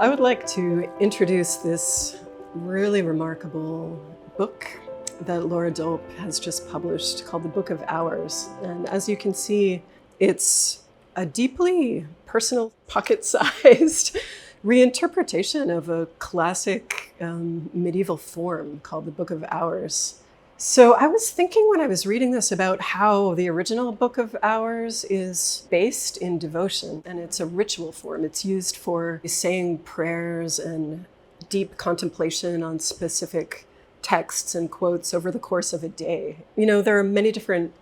I would like to introduce this really remarkable book that Laura Dolp has just published called The Book of Hours. And as you can see, it's a deeply personal, pocket-sized reinterpretation of a classic medieval form called The Book of Hours. So I was thinking when I was reading this about how the original Book of Hours is based in devotion, and it's a ritual form. It's used for saying prayers and deep contemplation on specific texts and quotes over the course of a day. You know, there are many different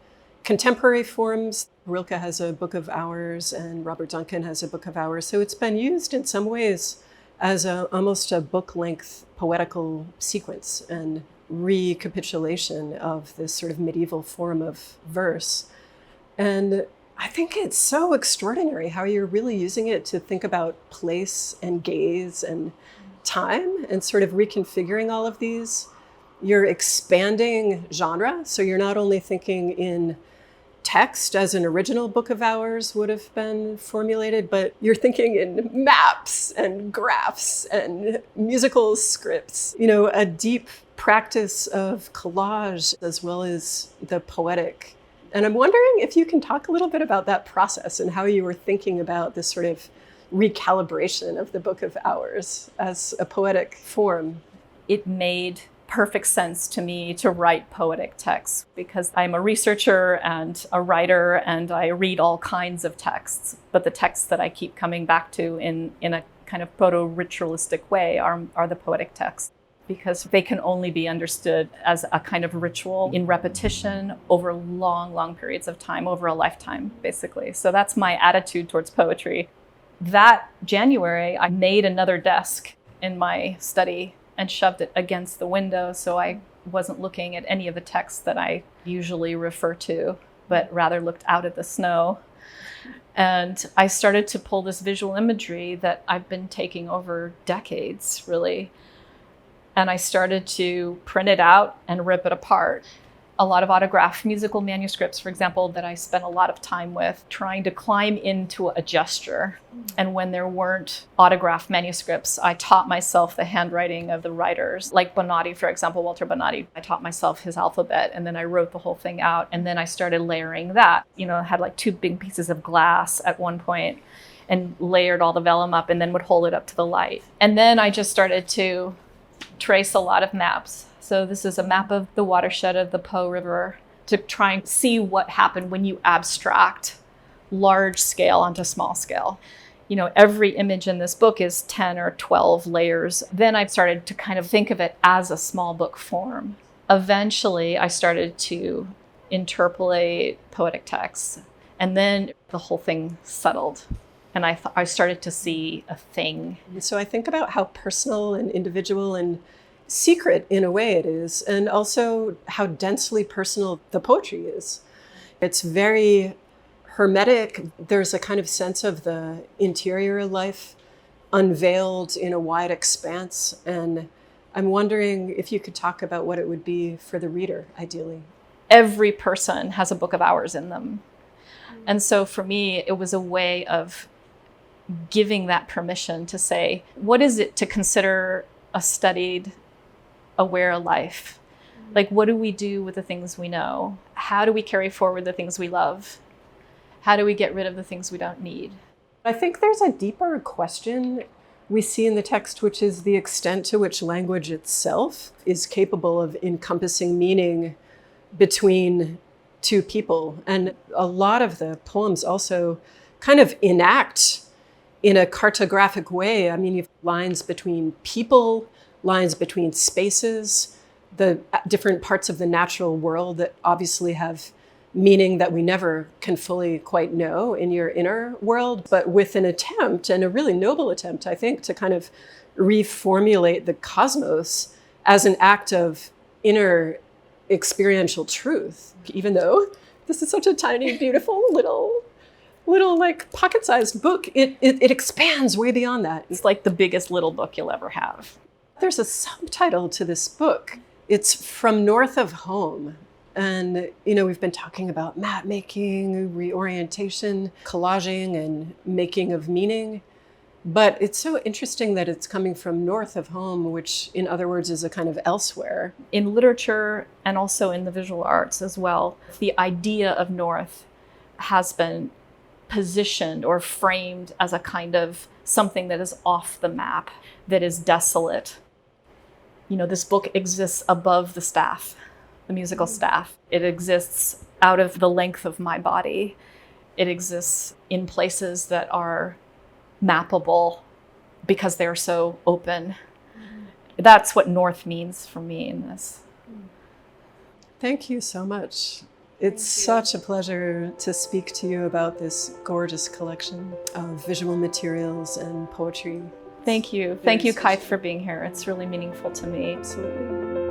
contemporary forms. Rilke has a Book of Hours and Robert Duncan has a Book of Hours. So it's been used in some ways as almost a book-length poetical sequence and recapitulation of this sort of medieval form of verse. And I think it's so extraordinary how you're really using it to think about place and gaze and time and sort of reconfiguring all of these. You're expanding genre, so you're not only thinking in text as an original Book of Hours would have been formulated, but you're thinking in maps and graphs and musical scripts, you know, a deep practice of collage as well as the poetic. And I'm wondering if you can talk a little bit about that process and how you were thinking about this sort of recalibration of the Book of Hours as a poetic form. It made perfect sense to me to write poetic texts because I'm a researcher and a writer and I read all kinds of texts, but the texts that I keep coming back to in a kind of proto-ritualistic way are the poetic texts, because they can only be understood as a kind of ritual in repetition over long, long periods of time, over a lifetime, basically. So that's my attitude towards poetry. That January, I made another desk in my study and shoved it against the window so I wasn't looking at any of the texts that I usually refer to, but rather looked out at the snow. And I started to pull this visual imagery that I've been taking over decades, really. And I started to print it out and rip it apart. A lot of autographed musical manuscripts, for example, that I spent a lot of time with, trying to climb into a gesture. And when there weren't autographed manuscripts, I taught myself the handwriting of the writers. Like Bonatti, for example, Walter Bonatti. I taught myself his alphabet, and then I wrote the whole thing out. And then I started layering that. You know, I had like 2 big pieces of glass at one point and layered all the vellum up and then would hold it up to the light. And then I just started to trace a lot of maps. So this is a map of the watershed of the Po River to try and see what happened when you abstract large scale onto small scale. You know, every image in this book is 10 or 12 layers. Then I started to kind of think of it as a small book form. Eventually, I started to interpolate poetic texts, and then the whole thing settled. And I started to see a thing. So I think about how personal and individual and secret in a way it is, and also how densely personal the poetry is. It's very hermetic. There's a kind of sense of the interior life unveiled in a wide expanse. And I'm wondering if you could talk about what it would be for the reader, ideally. Every person has a Book of Hours in them. And so for me, it was a way of giving that permission to say, what is it to consider a studied, aware life? Like, what do we do with the things we know? How do we carry forward the things we love? How do we get rid of the things we don't need? I think there's a deeper question we see in the text, which is the extent to which language itself is capable of encompassing meaning between 2 people. And a lot of the poems also kind of enact in a cartographic way. I mean, you have lines between people, lines between spaces, the different parts of the natural world that obviously have meaning that we never can fully quite know in your inner world, but with an attempt, and a really noble attempt, I think, to kind of reformulate the cosmos as an act of inner experiential truth, even though this is such a tiny, beautiful little like pocket-sized book, it expands way beyond that. It's like the biggest little book you'll ever have. There's a subtitle to this book. It's From North of Home. And, you know, we've been talking about map making, reorientation, collaging, and making of meaning. But it's so interesting that it's coming from north of home, which in other words is a kind of elsewhere. In literature and also in the visual arts as well, the idea of north has been positioned or framed as a kind of something that is off the map, that is desolate. You know, this book exists above the staff, the musical staff. It exists out of the length of my body. It exists in places that are mappable because they're so open. That's what north means for me in this. Thank you so much. It's such a pleasure to speak to you about this gorgeous collection of visual materials and poetry. Thank you. Thank you, Kaith, for being here. It's really meaningful to me. Absolutely.